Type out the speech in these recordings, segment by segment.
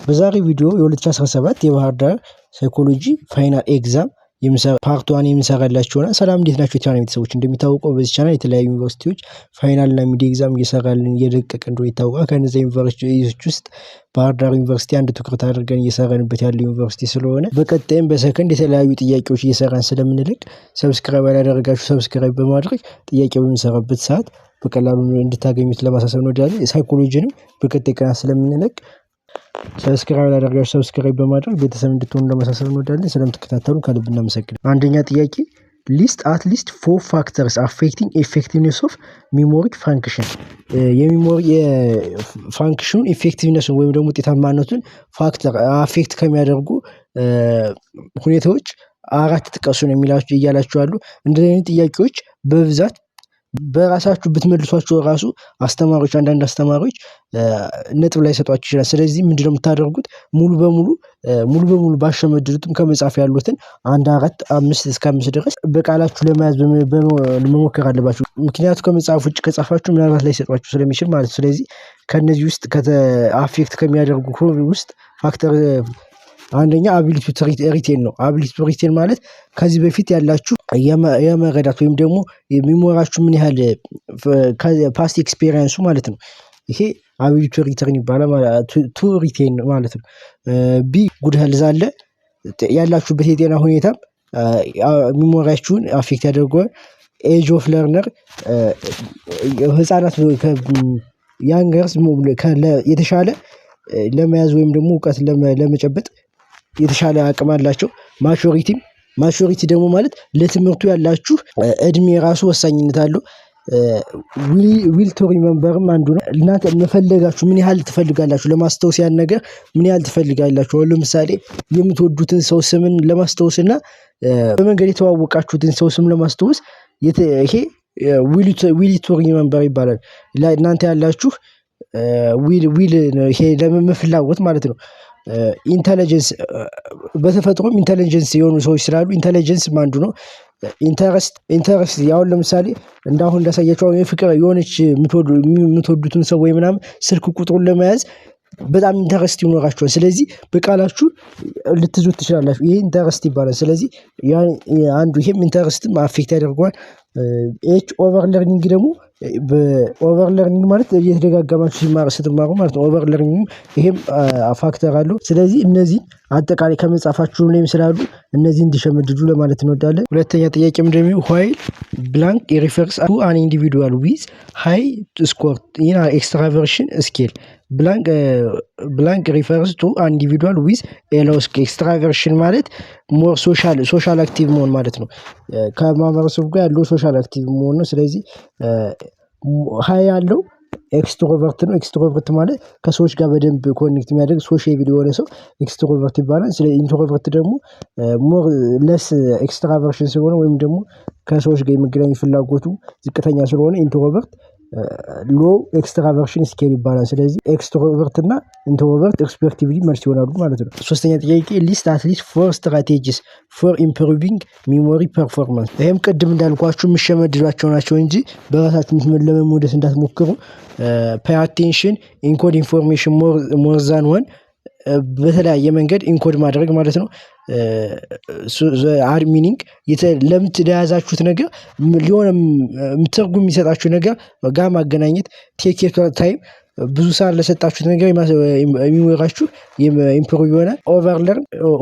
በዛሬ ቪዲዮ የ2017 የባህር ዳር ሳይኮሎጂ ፋይናል ኤግዛም ፓርት 1 የምንሰራላችሁ ሆነ። ሰላም እንዴት ናችሁ የቻናል ቤተሰቦች? እንደሚታወቀው በዚህ ቻናል የተለያዩ ዩኒቨርሲቲዎች ፋይናል እና ሚድ ኤግዛም እየሰራልን እየደቀቀ እንደሆነ ይታወቃል። ከነዚህ ዩኒቨርሲቲዎች ውስጥ ባህር ዳር ዩኒቨርሲቲ አንድ ትኩረት አድርገን እየሰራንበት ያለው ዩኒቨርሲቲ ስለሆነ በቀጣይም በሰከንድ የተለያዩ ጥያቄዎች እየሰራን ስለምንልክ ሰብስክራይብ ያላደረጋችሁ ሰብስክራይብ በማድረግ ጥያቄ በምንሰራበት ሰዓት በቀላሉ እንድታገኙት ለማሳሰብ ነው። ዳሊ ሳይኮሎጂንም በቀጣይ ቀናት ስለምንልክ ሰብስክራይብ ያላደረጋችሁ ሰብስክራይብ በማድረግ ቤተሰብ እንድትሆኑ ለማሳሰብ እንወዳለን። ስለምትከታተሉ ከልብ እናመሰግናለን። አንደኛ ጥያቄ ሊስት አት ሊስት 4 ፋክተርስ አፌክቲንግ ኤፌክቲቭነስ ኦፍ ሚሞሪ ፋንክሽን። የሚሞሪ ፋንክሽኑን ኤፌክቲቭነሱን ወይም ደግሞ ውጤታማነቱን ፋክተር አፌክት ከሚያደርጉ ሁኔታዎች 4 ጥቀሱ ነው የሚላችሁ እያላችሁ አሉ። እንደዚህ አይነት ጥያቄዎች በብዛት በራሳችሁ ብትመልሷቸው ራሱ አስተማሪዎች አንዳንድ አስተማሪዎች ነጥብ ላይ ሰጧችሁ ይችላል። ስለዚህ ምንድነው የምታደርጉት? ሙሉ በሙሉ ባሸመድዱትም ከመጻፍ ያሉትን 1 4 5 እስከ 5 ድረስ በቃላችሁ ለመያዝ መሞከር አለባችሁ። ምክንያቱም ከመጻፍ ውጭ ከጻፋችሁ ምናልባት ላይ ሰጧችሁ ስለሚችል ማለት ነው። ስለዚህ ከነዚህ ውስጥ አፌክት ከሚያደርጉ ውስጥ ፋክተር አንደኛ አቢሊቲ ቱ ሪቴን ነው። አቢሊቲ ቱ ሪቴን ማለት ከዚህ በፊት ያላችሁ የመረዳት ወይም ደግሞ የሚሞራችሁ ምን ያህል ፓስት ኤክስፒሪየንሱ ማለት ነው። ይሄ አቢሊቲ ቱ ሪተርን ይባላል ቱ ሪቴን ማለት ነው። ቢ ጉድ ሄልዝ አለ ያላችሁበት የጤና ሁኔታ ሚሞሪያችሁን አፌክት ያደርገዋል። ኤጅ ኦፍ ለርነር ህፃናት ያንገርስ የተሻለ ለመያዝ ወይም ደግሞ እውቀት ለመጨበጥ የተሻለ አቅም አላቸው። ማቹሪቲ ደግሞ ማለት ለትምህርቱ ያላችሁ እድሜ ራሱ ወሳኝነት አለው። ዊል ቱ ሪመምበርም አንዱ ነው። እናንተ መፈለጋችሁ ምን ያህል ትፈልጋላችሁ ለማስታወስ ያን ነገር ምን ያህል ትፈልጋላችሁ። አሁን ለምሳሌ የምትወዱትን ሰው ስምን ለማስታወስ እና በመንገድ የተዋወቃችሁትን ሰው ስም ለማስታወስ ይሄ ዊል ቱ ሪመምበር ይባላል። እናንተ ያላችሁ ዊል ይሄ ለመፍላጎት ማለት ነው። ኢንተለጀንስ በተፈጥሮም ኢንተለጀንስ የሆኑ ሰዎች ስላሉ ኢንተለጀንስ አንዱ ነው። ኢንተረስት ያውን ለምሳሌ እንዳሁን እንዳሳያችሁ የፍቅር የሆነች የምትወዱትን ሰው ወይ ምናምን ስልክ ቁጥሩን ለመያዝ በጣም ኢንተረስት ይኖራችኋል። ስለዚህ በቃላችሁ ልትዙት ትችላላችሁ። ይሄ ኢንተረስት ይባላል። ስለዚህ አንዱ ይሄም ኢንተረስትም አፌክት ያደርገዋል። ኤች ኦቨር ለርኒንግ ደግሞ በኦቨር ለርኒንግ ማለት እየተደጋገማችሁ ስትማሩ ማለት ነው። ኦቨር ለርኒንግ ይሄም ፋክተር አለው። ስለዚህ እነዚህ አጠቃላይ ከመጻፋችሁ ላይም ስላሉ እነዚህ እንዲሸመድዱ ለማለት እንወዳለን። ሁለተኛ ጥያቄ ምንድነው? while blank refers to an individual with high score in extraversion scale. blank refers to an individual with a low score. extraversion ማለት ሞር ሶሻል አክቲቭ መሆን ማለት ነው። ከማህበረሰቡ ጋር ያለው ሶሻል አክቲቭ መሆን ነው። ስለዚህ ሃይ ያለው ኤክስትሮቨርት ነው። ኤክስትሮቨርት ማለት ከሰዎች ጋር በደንብ ኮኔክት የሚያደርግ ሶሻብል የሆነ ሰው ኤክስትሮቨርት ይባላል። ስለዚህ ኢንትሮቨርት ደግሞ ሞር ለስ ኤክስትራቨርሽን ስለሆነ ወይም ደግሞ ከሰዎች ጋር የመገናኘት ፍላጎቱ ዝቅተኛ ስለሆነ ኢንትሮቨርት ሎ ኤክስትራቨርሽን ስኬል ይባላል። ስለዚህ ኤክስትሮቨርት እና ኢንትሮቨርት ሪስፔክቲቭሊ መልስ ይሆናሉ ማለት ነው። ሶስተኛ ጥያቄ ሊስት አት ሊስት 4 ስትራቴጂስ ፎር ኢምፕሩቪንግ ሚሞሪ ፐርፎርማንስ። ይሄም ቅድም እንዳልኳችሁ የምትሸመድዷቸው ናቸው እንጂ በራሳችሁ ለመሞደስ እንዳትሞክሩ። ፔይ አቴንሽን ኢንኮድ ኢንፎርሜሽን ሞር ዛን ዋን በተለያየ መንገድ ኢንኮድ ማድረግ ማለት ነው። ሚኒንግ ለምትያዛችሁት ነገር ሊሆን ትርጉም የሚሰጣችሁ ነገር ጋር ማገናኘት። ቴክ ታይም ብዙ ሰዓት ለሰጣችሁት ነገር የሚወራችሁ ኢምፕሩቭ ይሆናል።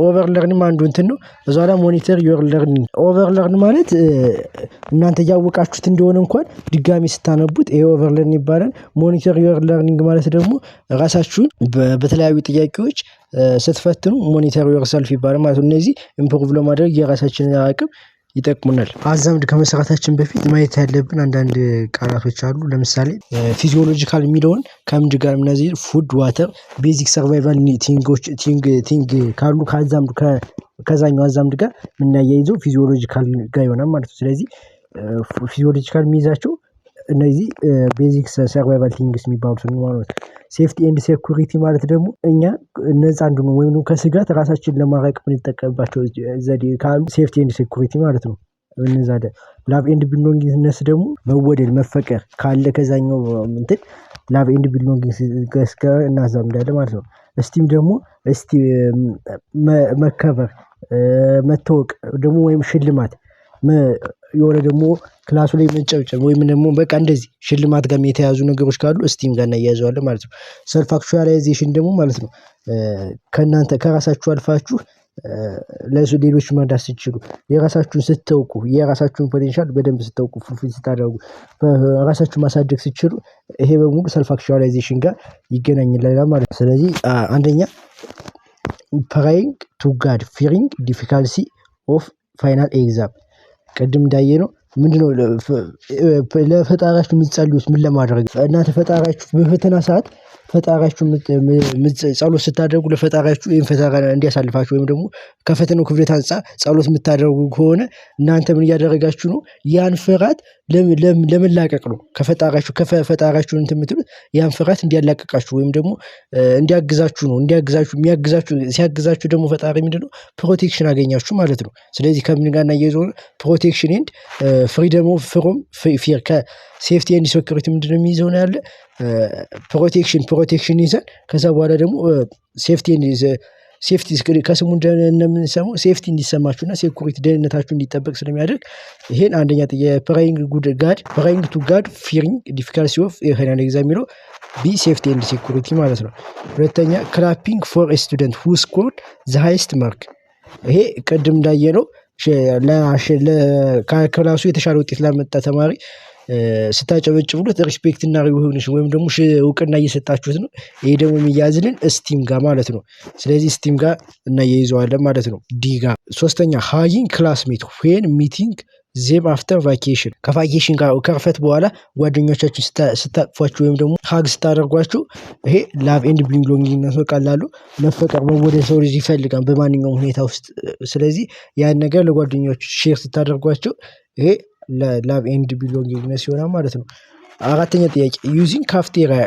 ኦቨርለርን አንዱ እንትን ነው። በዛ ላይ ሞኒተር ዮር ለርኒንግ። ኦቨርለርን ማለት እናንተ ያወቃችሁት እንደሆነ እንኳን ድጋሚ ስታነቡት ይሄ ኦቨርለርን ይባላል። ሞኒተር ዮር ለርኒንግ ማለት ደግሞ ራሳችሁን በተለያዩ ጥያቄዎች ስትፈትኑ ሞኒተር ዮር ሰልፍ ይባላል ማለት ነው። እነዚህ ኢምፕሩቭ ለማድረግ የራሳችንን አቅም ይጠቅሙናል። አዛምድ ከመሰራታችን በፊት ማየት ያለብን አንዳንድ ቃላቶች አሉ። ለምሳሌ ፊዚዮሎጂካል የሚለውን ከምንድን ጋር እነዚህ ፉድ ዋተር ቤዚክ ሰርቫይቫል ቲንግ ካሉ ከዛኛው አዛምድ ጋር የምናያይዘው ፊዚዮሎጂካል ጋር ይሆናል ማለት ነው። ስለዚህ ፊዚዮሎጂካል የሚይዛቸው እነዚህ ቤዚክ ሰርቫይቫል ቲንግስ የሚባሉት ነው ማለት ነው። ሴፍቲ ኤንድ ሴኩሪቲ ማለት ደግሞ እኛ ነፃ እንድንሆን ወይም ከስጋት ራሳችንን ለማራቅ የምንጠቀምባቸው ዘዴ ካሉ ሴፍቲ ኤንድ ሴኩሪቲ ማለት ነው። እነዛ ላቭ ኤንድ ቢሎንጊንግነስ ደግሞ መወደድ መፈቀር ካለ ከዛኛው እንትን ላቭ ኤንድ ቢሎንጊንግነስ ጋር እናዛምዳለን ማለት ነው። ስቲም ደግሞ እስቲ መከበር መታወቅ ደግሞ ወይም ሽልማት የሆነ ደግሞ ክላሱ ላይ መጨብጨብ ወይም ደግሞ በቃ እንደዚህ ሽልማት ጋር የተያዙ ነገሮች ካሉ ስቲም ጋር እናያይዘዋለን ማለት ነው። ሰልፍ አክቹዋላይዜሽን ደግሞ ማለት ነው ከእናንተ ከራሳችሁ አልፋችሁ ለሌሎች መርዳት ስትችሉ የራሳችሁን ስታውቁ የራሳችሁን ፖቴንሻል በደንብ ስታውቁ ፉልፊል ስታደርጉ ራሳችሁን ማሳደግ ስትችሉ ይሄ በሙሉ ሰልፍ አክቹዋላይዜሽን ጋር ይገናኛል ማለት ነው። ስለዚህ አንደኛ ፕራይንግ ቱ ጋድ ፊሪንግ ዲፊካልሲ ኦፍ ፋይናል ኤግዛም ቅድም እንዳየነው ምንድነው ለፈጣሪያችሁ የምትጸልዩት ምን ለማድረግ እናንተ ፈጣሪያችሁ በፈተና ሰዓት ፈጣሪያችሁ ጸሎት ስታደርጉ ለፈጣሪያችሁ ይሄን ፈተና እንዲያሳልፋችሁ ወይም ደግሞ ከፈተናው ክብደት አንፃር ጸሎት የምታደርጉ ከሆነ እናንተ ምን እያደረጋችሁ ነው ያን ፍርሃት ለመላቀቅ ነው ከፈጣሪያችሁ እንትን የምትሉት ያን ፍርሃት እንዲያላቅቃችሁ ወይም ደግሞ እንዲያግዛችሁ ነው የሚያግዛችሁ ሲያግዛችሁ ደግሞ ፈጣሪ ምንድነው ፕሮቴክሽን አገኛችሁ ማለት ነው። ስለዚህ ከምን ጋር እናያይዘው ፕሮቴክሽን ኤንድ ፍሪደም ኦፍ ፍሮም ፊር ከሴፍቲ ኤንድ ሴኩሪቲ ምንድነው የሚይዘው ነው ያለ ፕሮቴክሽን ይዘን ከዛ በኋላ ደግሞ ሴፍቲ ከስሙ እንደምንሰማው ሴፍቲ እንዲሰማችሁና ሴኩሪቲ ደህንነታችሁ እንዲጠበቅ ስለሚያደርግ ይሄን አንደኛ የፕራይንግ ቱ ጋድ ፊሪንግ ዲፊካልሲ ኦፍ ፋይናል ኤግዛም የሚለው ቢ ሴፍቲ ኤንድ ሴኩሪቲ ማለት ነው። ሁለተኛ ክላፒንግ ፎር ኤ ስቱደንት ሁ ስኮርድ ዘ ሃይስት ማርክ ይሄ ቅድም እንዳየነው ከክላሱ የተሻለ ውጤት ላመጣ ተማሪ ስታጨበጭቡለት ሪስፔክት እና ሪኮግኒሽን ወይም ደግሞ እውቅና እየሰጣችሁት ነው። ይሄ ደግሞ የሚያዝልን ስቲም ጋር ማለት ነው። ስለዚህ ስቲም ጋር እናያይዘዋለን ማለት ነው። ዲ ጋር ሶስተኛ ሃጊንግ ክላስሜት ዌን ሚቲንግ ዜም አፍተር ቫኬሽን ከቫኬሽን ጋር ከርፈት በኋላ ጓደኞቻችሁ ስታቅፏችሁ ወይም ደግሞ ሀግ ስታደርጓችሁ ይሄ ላቭ ኤንድ ቢሎንጊንግነት ቀላሉ መፈቀር ወደ ሰው ልጅ ይፈልጋል በማንኛውም ሁኔታ ውስጥ። ስለዚህ ያን ነገር ለጓደኞቹ ሼር ስታደርጓቸው ይሄ ላቭ ኤንድ ቢሎንጊንግነስ ይሆናል ማለት ነው። አራተኛ ጥያቄ ዩዚንግ ካፍቴሪያ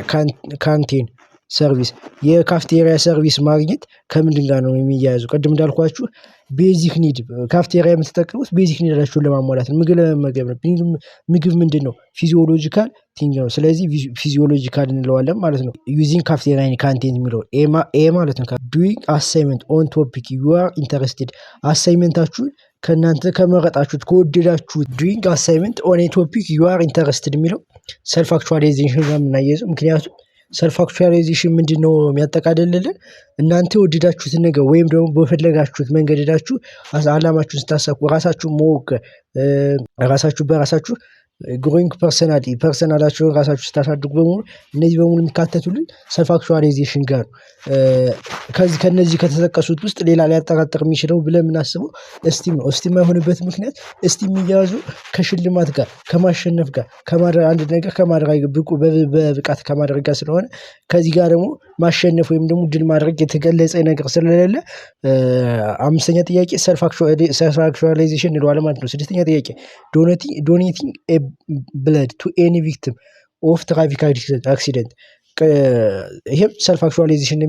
ካንቲን ሰርቪስ የካፍቴሪያ ሰርቪስ ማግኘት ከምንድን ጋር ነው የሚያያዘው? ቅድም እንዳልኳችሁ ቤዚክ ኒድ ካፍቴሪያ የምትጠቀሙት ቤዚክ ኒዳችሁን ለማሟላት ነው። ምግብ ለመመገብ ነው። ምግብ ምንድን ነው? ፊዚዮሎጂካል ቲንግ ነው። ስለዚህ ፊዚዮሎጂካል እንለዋለን ማለት ነው። ዩዚንግ ካፍቴሪያ ካንቲን የሚለው ኤ ማለት ነው። ዱዊንግ አሳይመንት ኦን ቶፒክ ዩ አር ኢንተረስትድ አሳይመንታችሁን ከእናንተ ከመረጣችሁት ከወደዳችሁት ዱዊንግ አሳይመንት ኦን ቶፒክ ዩ አር ኢንተረስትድ የሚለው ሰልፍ አክቹዋላይዜሽን ጋር የምናያይዘው ምክንያቱም ሰልፍ አክቹዋላይዜሽን ምንድነው የሚያጠቃልልልን እናንተ ወደዳችሁትን ነገር ወይም ደግሞ በፈለጋችሁት መንገድ ሄዳችሁ አላማችሁን ስታሳኩ ራሳችሁን ማወቅ ራሳችሁ በራሳችሁ ግሮዊንግ ፐርሰናላችሁን ራሳችሁ ስታሳድጉ በሙሉ እነዚህ በሙሉ የሚካተቱልን ሰልፍ አክቹዋላይዜሽን ጋር ነው። ከነዚህ ከተጠቀሱት ውስጥ ሌላ ሊያጠራጥር የሚችለው ብለን የምናስበው ስቲም ነው። ስቲም የማይሆንበት ምክንያት ስቲም የሚያዙ ከሽልማት ጋር ከማሸነፍ ጋር አንድ ነገር ከማድረግ በብቃት ከማድረግ ጋር ስለሆነ ከዚህ ጋር ደግሞ ማሸነፍ ወይም ደግሞ ድል ማድረግ የተገለጸ ነገር ስለሌለ አምስተኛ ጥያቄ ሰልፍ አክቹዋላይዜሽን እንለዋለን ማለት ነው። ስድስተኛ ጥያቄ ዶኔቲንግ ብለድ ቱ ኤኒ ቪክቲም ኦፍ ትራፊክ አክሲደንት ይሄም ሰልፍ አክቹዋላይዜሽን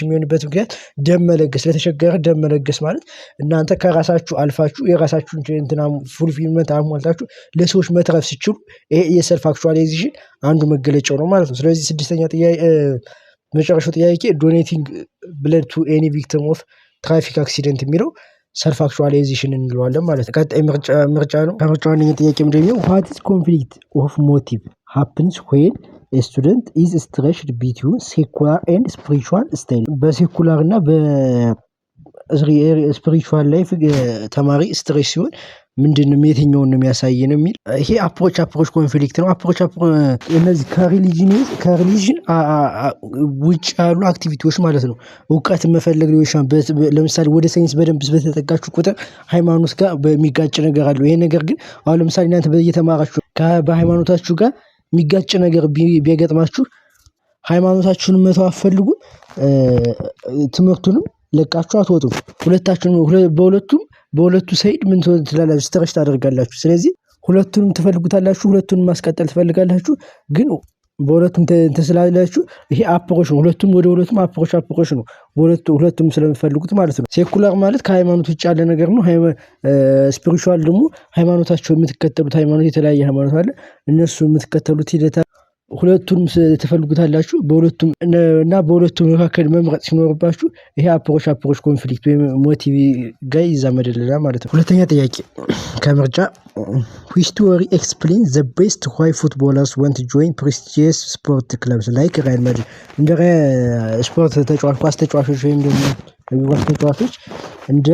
የሚሆንበት ምክንያት ደም መለገስ ለተቸገረ ደም መለገስ ማለት እናንተ ከራሳችሁ አልፋችሁ የራሳችሁን እንትና ፉልፊልመንት አሟልታችሁ ለሰዎች መትረፍ ሲችሉ ይሄ የሰልፍ አክቹዋላይዜሽን አንዱ መገለጫው ነው ማለት ነው። ስለዚህ ስድስተኛ ጥያቄ መጨረሻው ጥያቄ ዶኔቲንግ ብለድ ቱ ኤኒ ቪክቲም ኦፍ ትራፊክ አክሲደንት የሚለው ሰልፍ አክቹዋላይዜሽን እንለዋለን ማለት ነው። ቀጣይ ምርጫ ነው። ከምርጫው አንደኛ ጥያቄ ምንድነው? ዋት ኢዝ ኮንፍሊክት ኦፍ ሞቲቭ ሃፕንስ ዌን ኤ ስቱደንት ኢዝ ስትሬችድ ቢትዊን ሴኩላር ኤንድ ስፒሪቹዋል ስታይል በሴኩላር እና በስፒሪቹዋል ላይፍ ተማሪ ስትሬች ሲሆን ምንድነው የትኛውን ነው የሚያሳየን የሚል ይሄ አፕሮች ኮንፍሊክት ነው። እነዚህ ከሪሊጅን ውጭ ያሉ አክቲቪቲዎች ማለት ነው። እውቀት መፈለግ ሊሆን ይችላል። ለምሳሌ ወደ ሳይንስ በደንብ በተጠጋችሁ ቁጥር ሃይማኖት ጋር በሚጋጭ ነገር አለው። ይሄ ነገር ግን አሁን ለምሳሌ እናንተ በየተማራችሁ በሃይማኖታችሁ ጋር የሚጋጭ ነገር ቢገጥማችሁ ሃይማኖታችሁን መተው አትፈልጉም፣ ትምህርቱንም ለቃችሁ አትወጡም። በሁለቱ ሳይድ ምን ትላላችሁ? ስትረች ታደርጋላችሁ። ስለዚህ ሁለቱንም ትፈልጉታላችሁ፣ ሁለቱንም ማስቀጠል ትፈልጋላችሁ። ግን በሁለቱም ተስላላችሁ ይሄ አፕሮች ነው። ወደ ሁለቱም አፕሮች ነው። ሁለቱም ስለምፈልጉት ማለት ነው። ሴኩላር ማለት ከሃይማኖት ውጭ ያለ ነገር ነው። ስፒሪቹዋል ደግሞ ሃይማኖታቸው የምትከተሉት ሃይማኖት የተለያየ ሃይማኖት አለ። እነሱ የምትከተሉት ሂደት ሁለቱንም ትፈልጉታላችሁ በሁለቱም መካከል መምረጥ ሲኖርባችሁ ይሄ አፕሮች ኮንፍሊክት ወይም ሞቲቭ ጋር ይዛመድልናል ማለት ነው። ሁለተኛ ጥያቄ ከምርጫ which theory explain the best why footballers want to join prestigious sport clubs like Real Madrid እንደ ስፖርት ኳስ ተጫዋቾች ወይም ደግሞ ኳስ ተጫዋቾች እንደ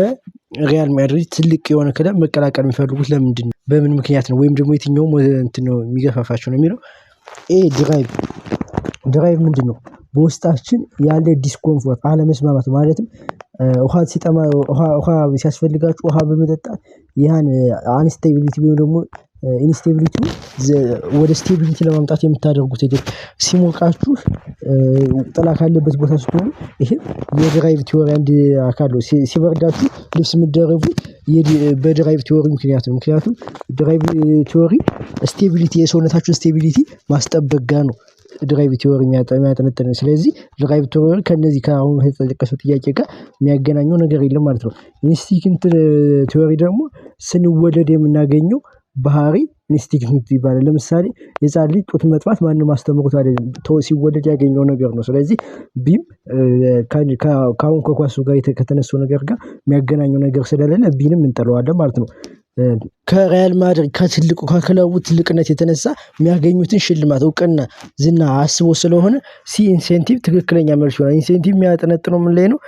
ሪያል ማድሪድ ትልቅ የሆነ ክለብ መቀላቀል የሚፈልጉት ለምንድን ነው? በምን ምክንያት ነው? ወይም ደግሞ የትኛው እንትን ነው የሚገፋፋቸው ነው የሚለው ድራይቭ ምንድነው? በውስጣችን ያለ ዲስኮምፎርት አለመስማማት ማለትም ውሃ ሲጠማ ውሃ ሲያስፈልጋችሁ ውሃ በመጠጣት ያን አንስቴቢሊቲ ወይም ደግሞ ኢንስቴቢሊቲ ወደ ስቴቢሊቲ ለማምጣት የምታደርጉት ሂደት ሲሞቃችሁ ጥላ ካለበት ቦታ ስትሆኑ ይሄ የድራይቭ ቲዎሪ አንድ አካል ነው። ሲበርዳችሁ ልብስ የምትደርቡት በድራይቭ ቲዎሪ ምክንያት ነው። ምክንያቱም ድራይቭ ቲዎሪ ስቴቢሊቲ የሰውነታችሁን ስቴቢሊቲ ማስጠበቅ ጋር ነው ድራይቭ ቲዎሪ የሚያጠነጥነው። ስለዚህ ድራይቭ ቲዎሪ ከነዚህ ከአሁን ከተጠቀሰው ጥያቄ ጋር የሚያገናኘው ነገር የለም ማለት ነው። ኢንስቲንክት ቲዎሪ ደግሞ ስንወለድ የምናገኘው ባህሪ ኢንስቲንክት ይባላል። ለምሳሌ የህፃን ልጅ ጡት መጥባት ማንም አስተምሮት አይደለም ሲወለድ ያገኘው ነገር ነው። ስለዚህ ቢም ከአሁን ከኳሱ ጋር ከተነሳው ነገር ጋር የሚያገናኘው ነገር ስለሌለ ቢንም እንጠለዋለን ማለት ነው። ከሪያል ማድሪድ ከትልቁ ከክለቡ ትልቅነት የተነሳ የሚያገኙትን ሽልማት እውቅና ዝና አስቦ ስለሆነ ኢንሴንቲቭ ትክክለኛ መልስ ይሆናል። ኢንሴንቲቭ የሚያጠነጥነው ምን ላይ ነው?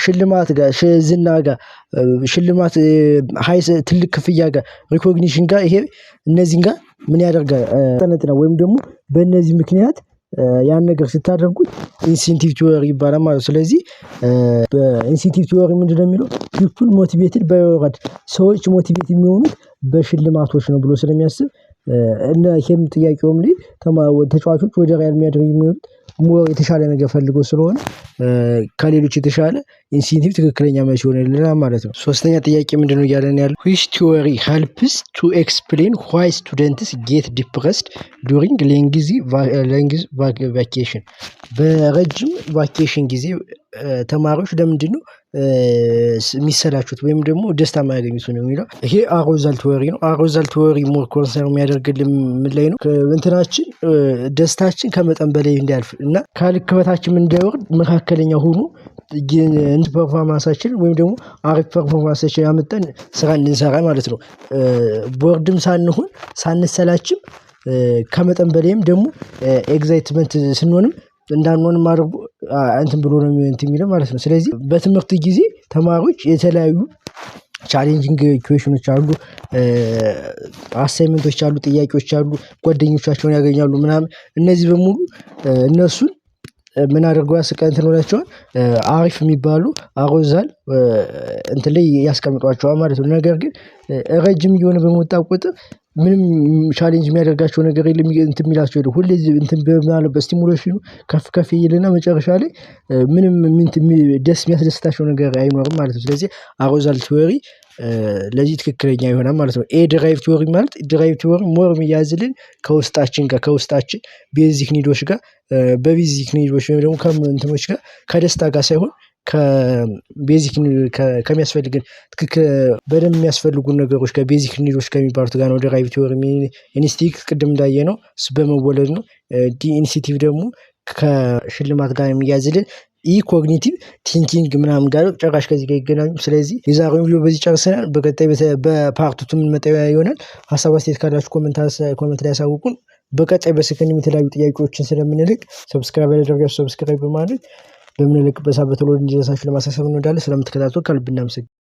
ሽልማት ጋር ዝና ጋር ሽልማት ሃይስ ትልቅ ክፍያ ጋር ሪኮግኒሽን ጋር ይሄ እነዚህን ጋር ምን ያደርጋል ያጠነጥናል። ወይም ደግሞ በእነዚህ ምክንያት ያን ነገር ስታደርጉት ኢንሴንቲቭ ቲዎሪ ይባላል ማለት ነው። ስለዚህ በኢንሴንቲቭ ቲዎሪ ምንድነው የሚለው ፒፕል ሞቲቬትድ ባይ ሪዋርድ ሰዎች ሞቲቬት የሚሆኑት በሽልማቶች ነው ብሎ ስለሚያስብ እና ይሄም ጥያቄውም ላይ ተጫዋቾች ወደ ሪያል ማድሪድ የሚሆኑት የተሻለ ነገር ፈልገው ስለሆነ ከሌሎች የተሻለ ኢንሴንቲቭ ትክክለኛ መልስ ይሆናል ማለት ነው። ሶስተኛ ጥያቄ ምንድነው እያለን ያለው which theory helps to explain why students get depressed during lengthy vacation በረጅም ቫኬሽን ጊዜ ተማሪዎች ለምንድነው የሚሰላቹት ወይም ደግሞ ደስታ የማያገኙት ነው የሚለው ይሄ አሮዛል ቲዎሪ ነው። አሮዛል ቲዎሪ ሞር ኮንሰርን የሚያደርግልን ምን ላይ ነው? እንትናችን ደስታችን ከመጠን በላይ እንዳያልፍ እና ከልክ በታችም እንዳይወርድ መካከለኛ ሆኖ ፐርፎርማንሳችን ወይም ደግሞ አሪፍ ፐርፎርማንሳችን ያመጣን ስራ እንድንሰራ ማለት ነው። ቦርድም ሳንሆን ሳንሰላችም ከመጠን በላይም ደግሞ ኤግዛይትመንት ስንሆንም እንዳንሆንም አድርጎ እንትን ብሎ ነው እንትን የሚለው ማለት ነው። ስለዚህ በትምህርት ጊዜ ተማሪዎች የተለያዩ ቻሌንጂንግ ኢኩዌሽኖች አሉ፣ አሳይመንቶች አሉ፣ ጥያቄዎች አሉ፣ ጓደኞቻቸውን ያገኛሉ ምናምን እነዚህ በሙሉ እነሱን ምን አድርገው እንትን ሆናቸዋል አሪፍ የሚባሉ አሮዛል እንትን ላይ ያስቀምጧቸዋል ማለት ነው። ነገር ግን ረጅም እየሆነ በመጣ ቁጥር ምንም ቻሌንጅ የሚያደርጋቸው ነገር የለም እንትን የሚላቸው የለም። ሁሌ እንትን በማለበት ስቲሙሌሽኑ ከፍ ይልና መጨረሻ ላይ ምንም ደስ የሚያስደስታቸው ነገር አይኖርም ማለት ነው። ስለዚህ አሮዛል ቲዎሪ ለዚህ ትክክለኛ ይሆናል ማለት ነው። ድራይቭ ቲዎሪ ማለት ድራይቭ ቲዎሪ ሞር የሚያዝልን ከውስጣችን ቤዚክ ኒዶች ጋር በቤዚክ ኒዶች ወይም ደግሞ ከእንትኖች ጋር ከደስታ ጋር ሳይሆን ከቤዚክ ከሚያስፈልግን በደንብ የሚያስፈልጉን ነገሮች ከቤዚክ ኒዶች ከሚባሉት ጋር ነው ድራይቭ ቲዎሪ። ኢንስቲንክት ቅድም እንዳየነው በመወለድ ነው። ኢንሴንቲቭ ደግሞ ከሽልማት ጋር የሚያዝልን ኮግኒቲቭ ቲንኪንግ ምናምን ጋር ጭራሽ ከዚህ ጋር ይገናኙ። ስለዚህ የዛሬውን ቪዲዮ በዚህ ጨርሰናል። በቀጣይ በፓርት 2 የምንመጣው ይሆናል። ሀሳብ አስተያየት ካላችሁ ኮሜንት ላይ ያሳውቁን። በቀጣይ በሰከንድ የተለያዩ ጥያቄዎችን ስለምንልክ ሰብስክራይብ ያደርጋችሁ ሰብስክራይብ በማድረግ በምንልክበት ሰዓት በቶሎ እንዲደርሳችሁ ለማሳሰብ እንወዳለን። ስለምትከታተሉ ከልብ እናመሰግናለን።